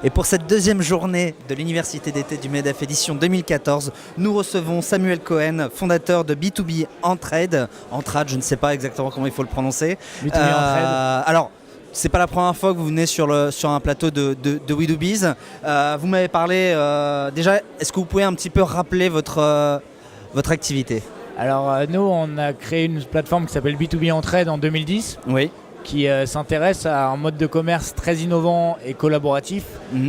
Et pour cette deuxième journée de l'Université d'été du MEDEF édition 2014, nous recevons Samuel Cohen, fondateur de B2B Entraide. Entraide, je ne sais pas exactement comment il faut le prononcer. B2B Entraide. Alors, c'est pas la première fois que vous venez sur un plateau de WeDoBiz. Vous m'avez parlé, déjà, est-ce que vous pouvez un petit peu rappeler votre activité? Alors nous, on a créé une plateforme qui s'appelle B2B Entraide en 2010. Oui. Qui s'intéresse à un mode de commerce très innovant et collaboratif,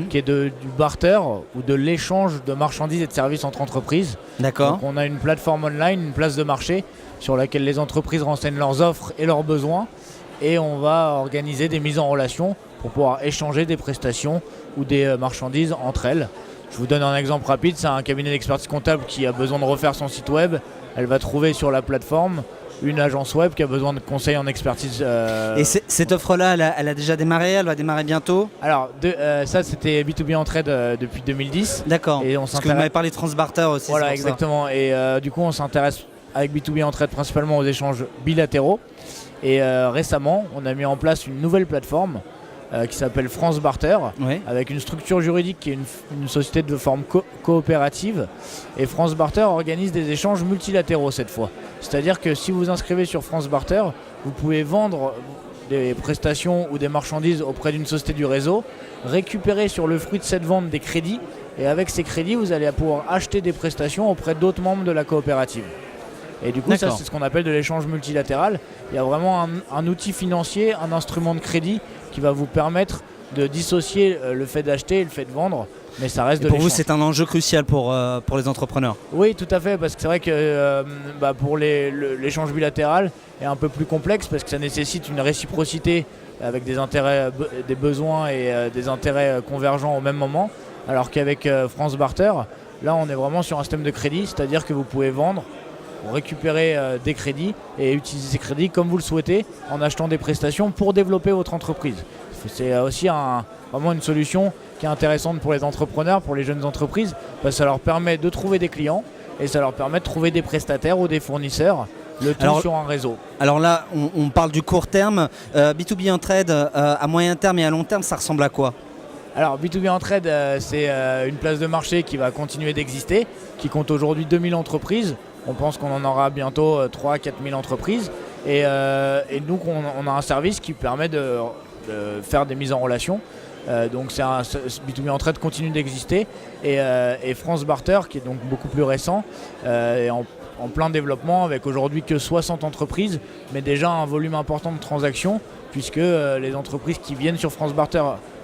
qui est du barter ou de l'échange de marchandises et de services entre entreprises. D'accord. Donc on a une plateforme online, une place de marché sur laquelle les entreprises renseignent leurs offres et leurs besoins, et on va organiser des mises en relation pour pouvoir échanger des prestations ou des marchandises entre elles. Je vous donne un exemple rapide, c'est un cabinet d'expertise comptable qui a besoin de refaire son site web. Elle va trouver sur la plateforme une agence web qui a besoin de conseils en expertise. Et cette offre-là, elle a déjà démarré? Elle va démarrer bientôt? Alors, ça, c'était B2B Entraide depuis 2010. D'accord, et parce que vous m'avez parlé de Transbarter aussi. Voilà, exactement. Et du coup, on s'intéresse avec B2B Entraide principalement aux échanges bilatéraux. Et récemment, on a mis en place une nouvelle plateforme qui s'appelle France Barter, oui, avec une structure juridique qui est une société de forme coopérative. Et France Barter organise des échanges multilatéraux cette fois. C'est-à-dire que si vous inscrivez sur France Barter, vous pouvez vendre des prestations ou des marchandises auprès d'une société du réseau, récupérer sur le fruit de cette vente des crédits, et avec ces crédits, vous allez pouvoir acheter des prestations auprès d'autres membres de la coopérative. Et du coup, ça, c'est ce qu'on appelle de l'échange multilatéral. Il y a vraiment un outil financier, un instrument de crédit qui va vous permettre de dissocier le fait d'acheter et le fait de vendre, mais ça reste de l'échange. Pour vous, c'est un enjeu crucial pour les entrepreneurs? Oui, tout à fait, parce que c'est vrai que pour l'échange bilatéral est un peu plus complexe, parce que ça nécessite une réciprocité avec des intérêts, des besoins et des intérêts convergents au même moment, alors qu'avec France Barter, là on est vraiment sur un système de crédit, c'est-à-dire que vous pouvez vendre, récupérer des crédits et utiliser ces crédits comme vous le souhaitez en achetant des prestations pour développer votre entreprise. C'est aussi vraiment une solution qui est intéressante pour les entrepreneurs, pour les jeunes entreprises, parce que ça leur permet de trouver des clients et ça leur permet de trouver des prestataires ou des fournisseurs, le tout sur un réseau. Alors là, on parle du court terme. B2B Entraide, à moyen terme et à long terme, ça ressemble à quoi? Alors B2B Entraide, c'est une place de marché qui va continuer d'exister, qui compte aujourd'hui 2000 entreprises. On pense qu'on en aura bientôt 3 à 4 000 entreprises. Et nous, on a un service qui permet de faire des mises en relation. Donc B2B Entraide continue d'exister. Et France Barter, qui est donc beaucoup plus récent, est en plein développement, avec aujourd'hui que 60 entreprises, mais déjà un volume important de transactions, puisque les entreprises qui viennent sur France Barter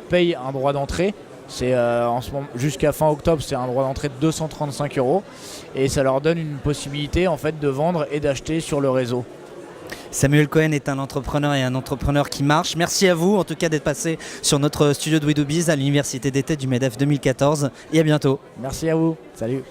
payent un droit d'entrée. C'est en ce moment, jusqu'à fin octobre, c'est un droit d'entrée de 235 € et ça leur donne une possibilité en fait de vendre et d'acheter sur le réseau. Samuel Cohen est un entrepreneur et un entrepreneur qui marche. Merci à vous en tout cas d'être passé sur notre studio de WeDoBiz à l'Université d'été du MEDEF 2014 et à bientôt. Merci à vous, salut.